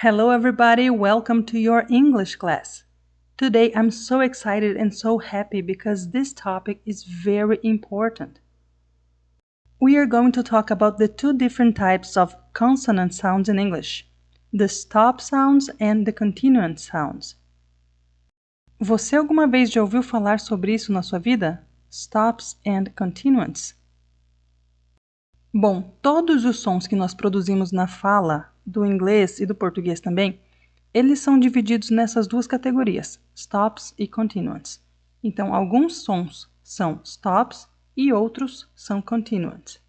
Hello everybody, welcome to your English class. Today I'm so excited and so happy because this topic is very important. We are going to talk about the two different types of consonant sounds in English, the stop sounds and the continuant sounds. Você alguma vez já ouviu falar sobre isso na sua vida? Stops and continuants. Bom, todos os sons que nós produzimos na fala, do inglês e do português também, eles são divididos nessas duas categorias, stops e continuants. Então, alguns sons são stops e outros são continuants.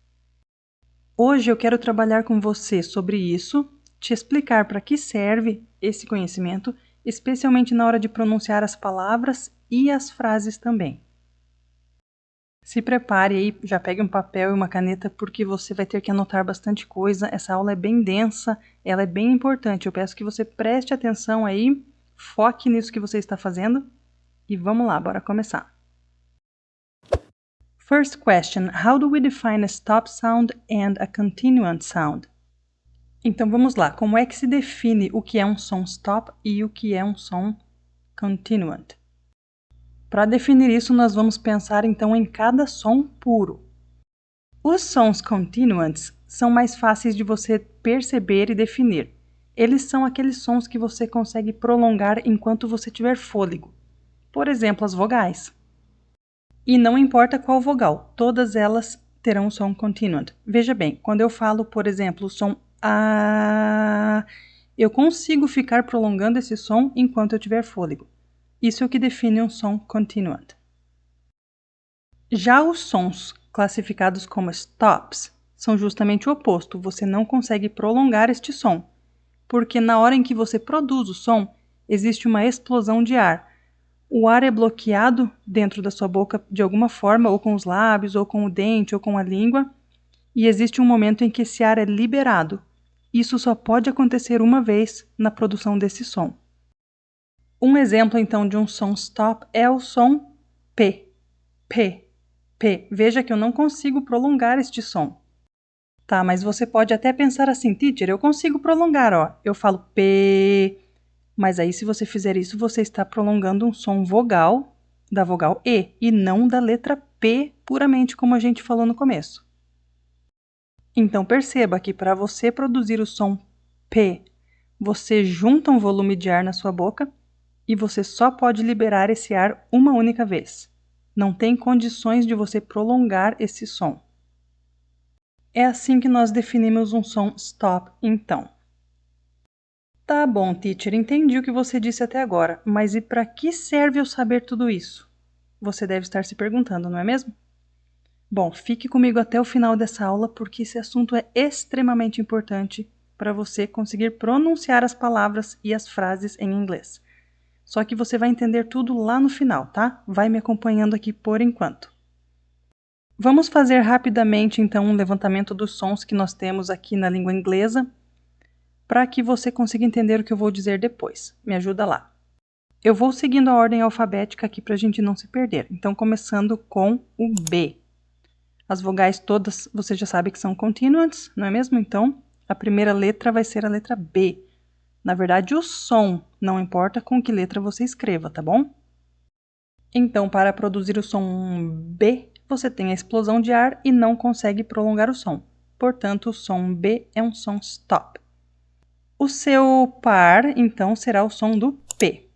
Hoje eu quero trabalhar com você sobre isso, te explicar para que serve esse conhecimento, especialmente na hora de pronunciar as palavras e as frases também. Se prepare aí, já pegue um papel e uma caneta porque você vai ter que anotar bastante coisa. Essa aula é bem densa, ela é bem importante. Eu peço que você preste atenção aí, foque nisso que você está fazendo e vamos lá, bora começar. First question, how do we define a stop sound and a continuant sound? Então vamos lá, como é que se define o que é um som stop e o que é um som continuant? Para definir isso, nós vamos pensar então em cada som puro. Os sons continuants são mais fáceis de você perceber e definir. Eles são aqueles sons que você consegue prolongar enquanto você tiver fôlego. Por exemplo, as vogais. E não importa qual vogal, todas elas terão som continuant. Veja bem, quando eu falo, por exemplo, o som A, eu consigo ficar prolongando esse som enquanto eu tiver fôlego. Isso é o que define um som continuant. Já os sons classificados como stops são justamente o oposto. Você não consegue prolongar este som, porque na hora em que você produz o som, existe uma explosão de ar. O ar é bloqueado dentro da sua boca de alguma forma, ou com os lábios, ou com o dente, ou com a língua, e existe um momento em que esse ar é liberado. Isso só pode acontecer uma vez na produção desse som. Um exemplo, então, de um som stop é o som P. P. P. Veja que eu não consigo prolongar este som. Tá, mas você pode até pensar assim, teacher, eu consigo prolongar, ó. Eu falo P, mas aí se você fizer isso, você está prolongando um som vogal da vogal E não da letra P puramente, como a gente falou no começo. Então perceba que para você produzir o som P, você junta um volume de ar na sua boca e você só pode liberar esse ar uma única vez. Não tem condições de você prolongar esse som. É assim que nós definimos um som stop, então. Tá bom, teacher, entendi o que você disse até agora, mas e para que serve eu saber tudo isso? Você deve estar se perguntando, não é mesmo? Bom, fique comigo até o final dessa aula porque esse assunto é extremamente importante para você conseguir pronunciar as palavras e as frases em inglês. Só que você vai entender tudo lá no final, tá? Vai me acompanhando aqui por enquanto. Vamos fazer rapidamente, então, um levantamento dos sons que nós temos aqui na língua inglesa, para que você consiga entender o que eu vou dizer depois. Me ajuda lá. Eu vou seguindo a ordem alfabética aqui para a gente não se perder. Então, começando com o B. As vogais todas, você já sabe que são continuants, não é mesmo? Então, a primeira letra vai ser a letra B. Na verdade, o som, não importa com que letra você escreva, tá bom? Então, para produzir o som B, você tem a explosão de ar e não consegue prolongar o som. Portanto, o som B é um som stop. O seu par, então, será o som do P.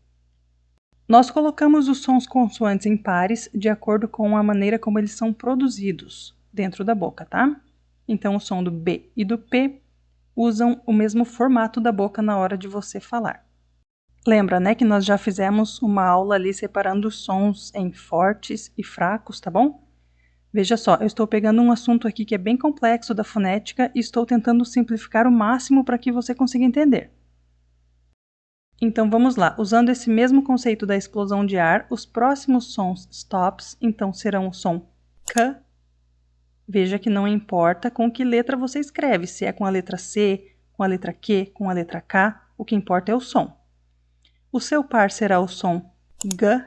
Nós colocamos os sons consoantes em pares de acordo com a maneira como eles são produzidos dentro da boca, tá? Então, o som do B e do P usam o mesmo formato da boca na hora de você falar. Lembra, né, que nós já fizemos uma aula ali separando os sons em fortes e fracos, tá bom? Veja só, eu estou pegando um assunto aqui que é bem complexo da fonética e estou tentando simplificar o máximo para que você consiga entender. Então vamos lá, usando esse mesmo conceito da explosão de ar, os próximos sons stops, então serão o som K. Veja que não importa com que letra você escreve, se é com a letra C, com a letra Q, com a letra K, o que importa é o som. O seu par será o som G.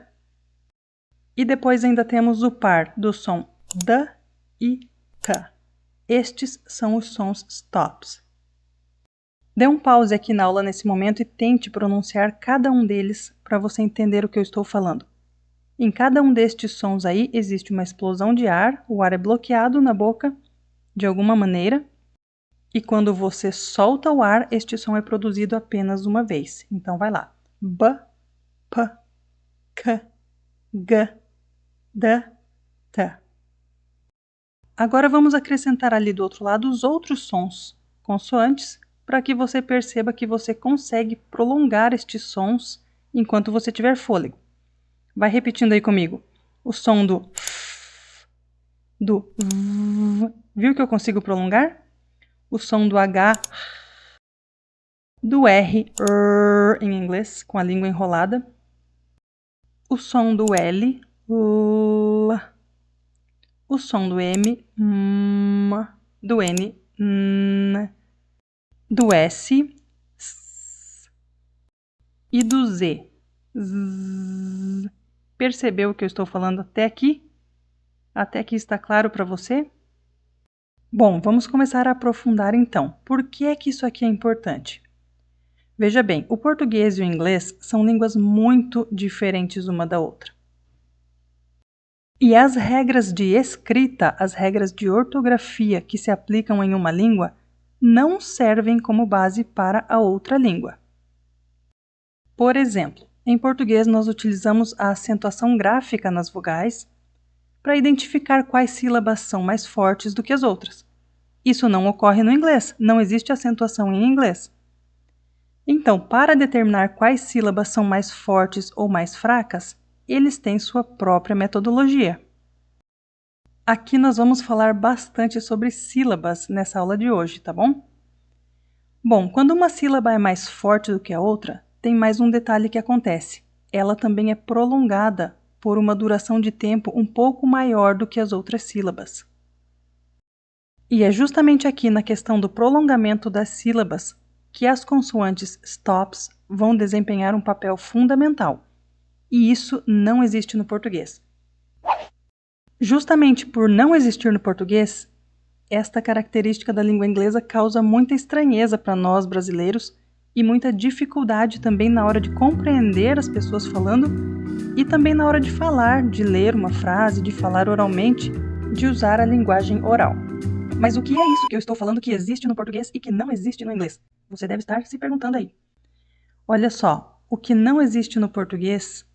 E depois ainda temos o par do som D e K. Estes são os sons stops. Dê um pause aqui na aula nesse momento e tente pronunciar cada um deles para você entender o que eu estou falando. Em cada um destes sons aí existe uma explosão de ar, o ar é bloqueado na boca de alguma maneira, e quando você solta o ar, este som é produzido apenas uma vez. Então vai lá. B, P, K, G, D, T. Agora vamos acrescentar ali do outro lado os outros sons consoantes para que você perceba que você consegue prolongar estes sons enquanto você tiver fôlego. Vai repetindo aí comigo. O som do F, do V. Viu que eu consigo prolongar? O som do H, do R, em inglês, com a língua enrolada. O som do L, L. O som do M, M. Do N, N. Do S, S. E do Z, Z. Percebeu o que eu estou falando até aqui? Até aqui está claro para você? Bom, vamos começar a aprofundar então. Por que é que isso aqui é importante? Veja bem, o português e o inglês são línguas muito diferentes uma da outra. E as regras de escrita, as regras de ortografia que se aplicam em uma língua, não servem como base para a outra língua. Por exemplo, em português nós utilizamos a acentuação gráfica nas vogais para identificar quais sílabas são mais fortes do que as outras. Isso não ocorre no inglês, não existe acentuação em inglês. Então, para determinar quais sílabas são mais fortes ou mais fracas, eles têm sua própria metodologia. Aqui nós vamos falar bastante sobre sílabas nessa aula de hoje, tá bom? Bom, quando uma sílaba é mais forte do que a outra, tem mais um detalhe que acontece. Ela também é prolongada por uma duração de tempo um pouco maior do que as outras sílabas. E é justamente aqui na questão do prolongamento das sílabas que as consoantes stops vão desempenhar um papel fundamental. E isso não existe no português. Justamente por não existir no português, esta característica da língua inglesa causa muita estranheza para nós brasileiros e muita dificuldade também na hora de compreender as pessoas falando e também na hora de falar, de ler uma frase, de falar oralmente, de usar a linguagem oral. Mas o que é isso que eu estou falando que existe no português e que não existe no inglês? Você deve estar se perguntando aí. Olha só, o que não existe no português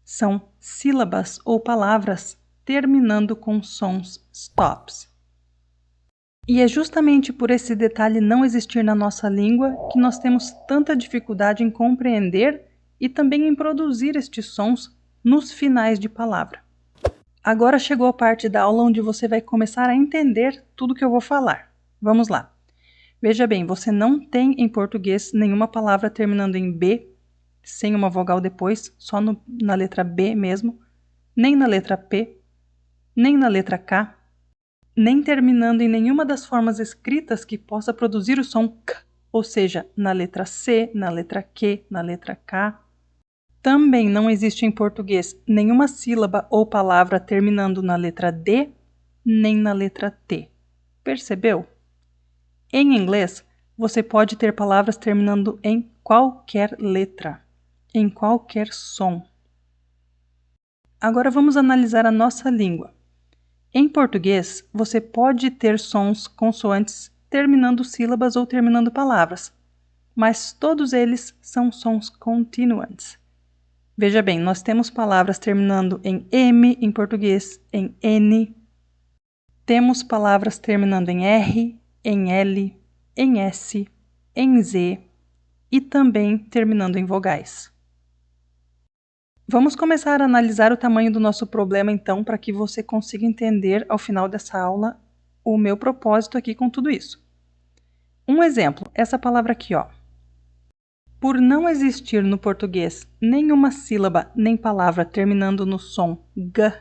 são sílabas ou palavras terminando com sons stops. E é justamente por esse detalhe não existir na nossa língua que nós temos tanta dificuldade em compreender e também em produzir estes sons nos finais de palavra. Agora chegou a parte da aula onde você vai começar a entender tudo que eu vou falar. Vamos lá. Veja bem, você não tem em português nenhuma palavra terminando em B, sem uma vogal depois, só na letra B mesmo, nem na letra P, nem na letra K, nem terminando em nenhuma das formas escritas que possa produzir o som K, ou seja, na letra C, na letra Q, na letra K. Também não existe em português nenhuma sílaba ou palavra terminando na letra D, nem na letra T. Percebeu? Em inglês, você pode ter palavras terminando em qualquer letra, em qualquer som. Agora vamos analisar a nossa língua. Em português, você pode ter sons consoantes terminando sílabas ou terminando palavras, mas todos eles são sons continuantes. Veja bem, nós temos palavras terminando em M em português, em N. Temos palavras terminando em R, em L, em S, em Z e também terminando em vogais. Vamos começar a analisar o tamanho do nosso problema então, para que você consiga entender ao final dessa aula o meu propósito aqui com tudo isso. Um exemplo, essa palavra aqui, ó. Por não existir no português nenhuma sílaba nem palavra terminando no som G,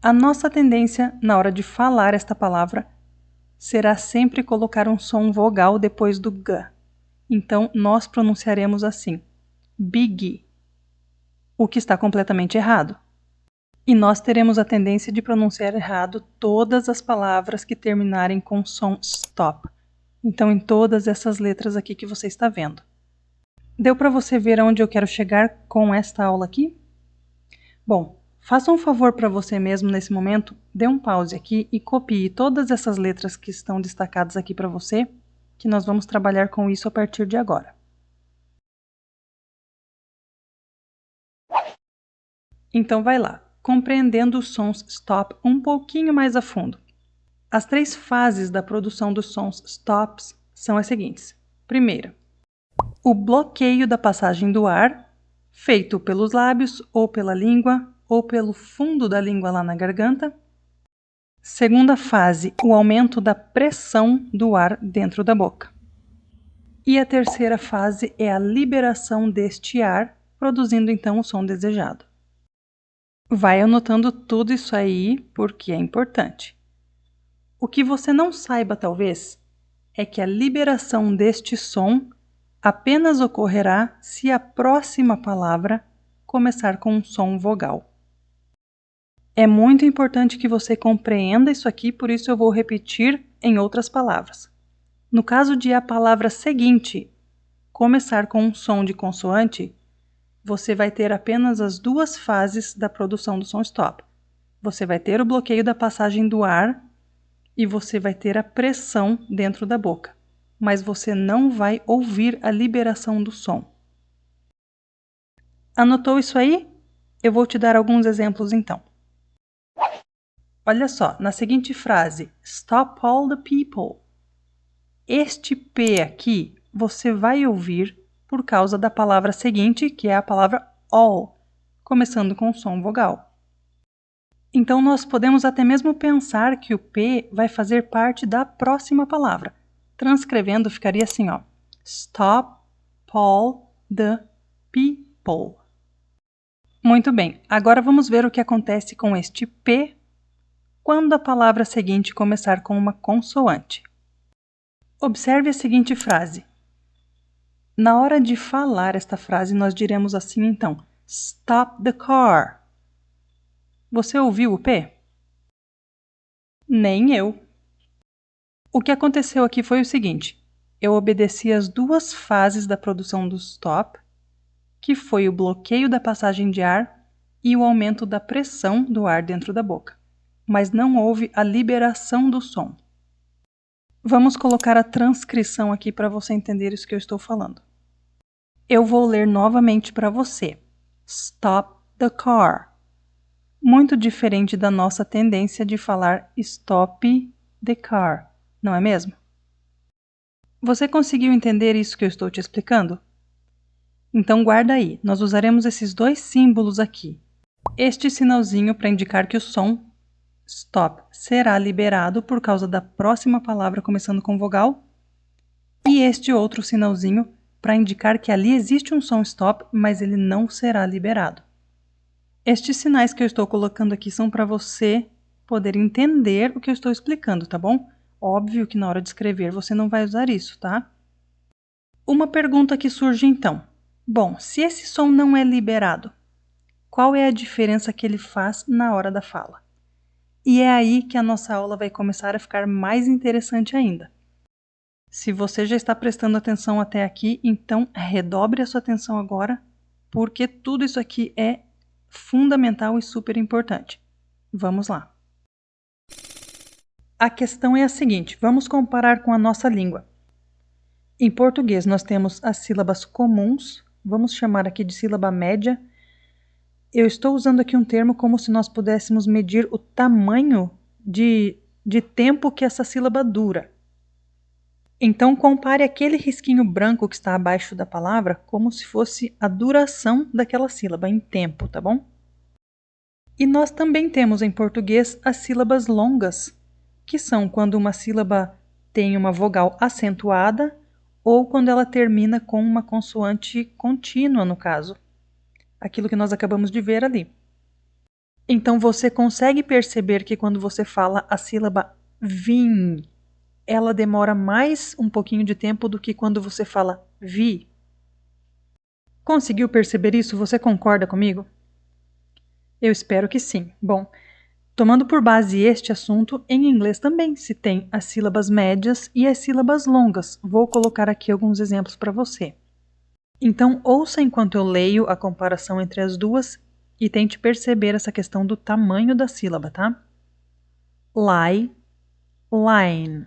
a nossa tendência na hora de falar esta palavra será sempre colocar um som vogal depois do G. Então, nós pronunciaremos assim, big, o que está completamente errado. E nós teremos a tendência de pronunciar errado todas as palavras que terminarem com som stop, Então, em todas essas letras aqui que você está vendo. Deu para você ver aonde eu quero chegar com esta aula aqui? Bom, faça um favor para você mesmo nesse momento, dê um pause aqui e copie todas essas letras que estão destacadas aqui para você, que nós vamos trabalhar com isso a partir de agora. Então vai lá, compreendendo os sons stop um pouquinho mais a fundo. As 3 fases da produção dos sons stops são as seguintes. Primeira, o bloqueio da passagem do ar, feito pelos lábios ou pela língua ou pelo fundo da língua lá na garganta. Segunda fase, o aumento da pressão do ar dentro da boca. E a terceira fase é a liberação deste ar, produzindo então o som desejado. Vai anotando tudo isso aí porque é importante. O que você não saiba, talvez, é que a liberação deste som apenas ocorrerá se a próxima palavra começar com um som vogal. É muito importante que você compreenda isso aqui, por isso eu vou repetir em outras palavras. No caso de a palavra seguinte começar com um som de consoante, você vai ter apenas as 2 fases da produção do som stop. Você vai ter o bloqueio da passagem do ar e você vai ter a pressão dentro da boca, mas você não vai ouvir a liberação do som. Anotou isso aí? Eu vou te dar alguns exemplos então. Olha só, na seguinte frase, stop all the people. Este P aqui você vai ouvir por causa da palavra seguinte, que é a palavra all, começando com o som vogal. Então, nós podemos até mesmo pensar que o P vai fazer parte da próxima palavra. Transcrevendo, ficaria assim, ó. Stop all the people. Muito bem, agora vamos ver o que acontece com este P quando a palavra seguinte começar com uma consoante. Observe a seguinte frase. Na hora de falar esta frase, nós diremos assim, então. Stop the car. Você ouviu o P? Nem eu. O que aconteceu aqui foi o seguinte. Eu obedeci as 2 fases da produção do stop, que foi o bloqueio da passagem de ar e o aumento da pressão do ar dentro da boca. Mas não houve a liberação do som. Vamos colocar a transcrição aqui para você entender isso que eu estou falando. Eu vou ler novamente para você. Stop the car. Muito diferente da nossa tendência de falar stop the car, não é mesmo? Você conseguiu entender isso que eu estou te explicando? Então guarda aí, nós usaremos esses 2 símbolos aqui. Este sinalzinho para indicar que o som stop será liberado por causa da próxima palavra começando com vogal, e este outro sinalzinho para indicar que ali existe um som stop, mas ele não será liberado. Estes sinais que eu estou colocando aqui são para você poder entender o que eu estou explicando, tá bom? Óbvio que na hora de escrever você não vai usar isso, tá? Uma pergunta que surge então. Bom, se esse som não é liberado, qual é a diferença que ele faz na hora da fala? E é aí que a nossa aula vai começar a ficar mais interessante ainda. Se você já está prestando atenção até aqui, então redobre a sua atenção agora, porque tudo isso aqui é fundamental e super importante. Vamos lá. A questão é a seguinte, vamos comparar com a nossa língua. Em português nós temos as sílabas comuns, vamos chamar aqui de sílaba média. Eu estou usando aqui um termo como se nós pudéssemos medir o tamanho de tempo que essa sílaba dura. Então, compare aquele risquinho branco que está abaixo da palavra como se fosse a duração daquela sílaba em tempo, tá bom? E nós também temos em português as sílabas longas, que são quando uma sílaba tem uma vogal acentuada ou quando ela termina com uma consoante contínua, no caso. Aquilo que nós acabamos de ver ali. Então, você consegue perceber que quando você fala a sílaba vim, ela demora mais um pouquinho de tempo do que quando você fala vi? Conseguiu perceber isso? Você concorda comigo? Eu espero que sim. Bom, Tomando por base este assunto, em inglês também se tem as sílabas médias e as sílabas longas. Vou colocar aqui alguns exemplos para você. Então, ouça enquanto eu leio a comparação entre as duas e tente perceber essa questão do tamanho da sílaba, tá? Lie, line.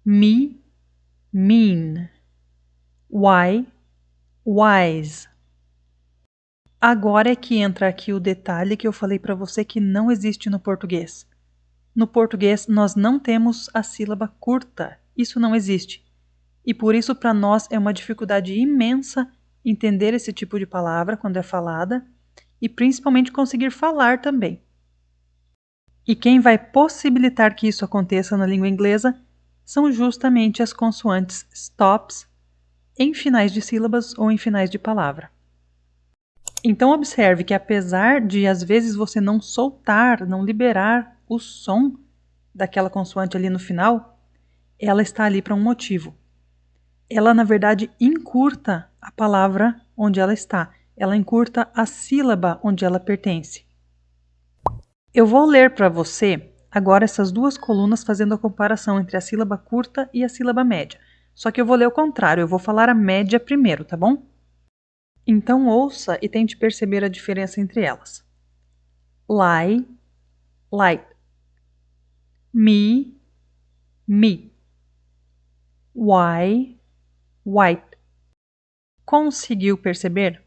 Me, mean. Why, wise. Agora é que entra aqui o detalhe que eu falei para você que não existe no português. No português, nós não temos a sílaba curta. Isso não existe. E por isso, para nós, é uma dificuldade imensa entender esse tipo de palavra quando é falada e principalmente conseguir falar também. E quem vai possibilitar que isso aconteça na língua inglesa são justamente as consoantes stops em finais de sílabas ou em finais de palavra. Então observe que apesar de às vezes você não soltar, não liberar o som daquela consoante ali no final, ela está ali para um motivo. Ela, na verdade, encurta a palavra onde ela está. Ela encurta a sílaba onde ela pertence. Eu vou ler para você agora essas duas colunas fazendo a comparação entre a sílaba curta e a sílaba média. Só que eu vou ler o contrário, eu vou falar a média primeiro, tá bom? Então ouça e tente perceber a diferença entre elas. Lie, light. Me, me. Why, white. Conseguiu perceber?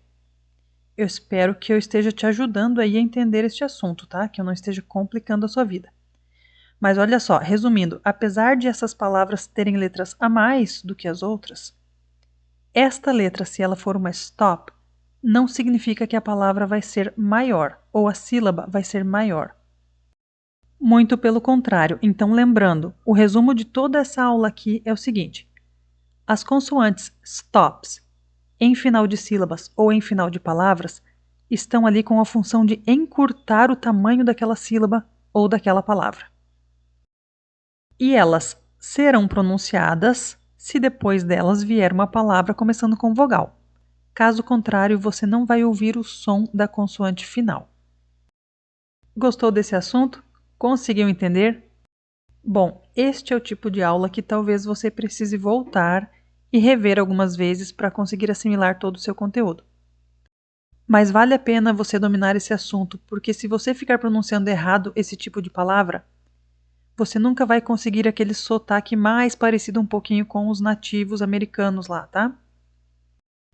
Eu espero que eu esteja te ajudando aí a entender este assunto, tá? Que eu não esteja complicando a sua vida. Mas olha só, resumindo, apesar de essas palavras terem letras a mais do que as outras, esta letra, se ela for uma stop, não significa que a palavra vai ser maior ou a sílaba vai ser maior. Muito pelo contrário. Então, lembrando, o resumo de toda essa aula aqui é o seguinte: as consoantes stops em final de sílabas ou em final de palavras estão ali com a função de encurtar o tamanho daquela sílaba ou daquela palavra. E elas serão pronunciadas se depois delas vier uma palavra começando com vogal. Caso contrário, você não vai ouvir o som da consoante final. Gostou desse assunto? Conseguiu entender? Bom, este é o tipo de aula que talvez você precise voltar e rever algumas vezes para conseguir assimilar todo o seu conteúdo. Mas vale a pena você dominar esse assunto, porque se você ficar pronunciando errado esse tipo de palavra, você nunca vai conseguir aquele sotaque mais parecido um pouquinho com os nativos americanos lá, tá?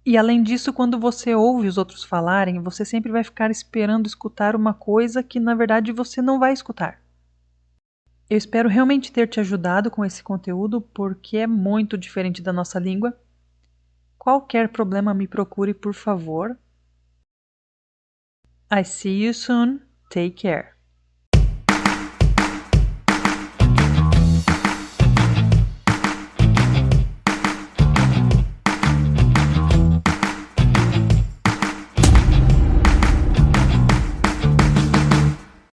E além disso, quando você ouve os outros falarem, você sempre vai ficar esperando escutar uma coisa que na verdade você não vai escutar. Eu espero realmente ter te ajudado com esse conteúdo, porque é muito diferente da nossa língua. Qualquer problema, me procure, por favor. I see you soon. Take care.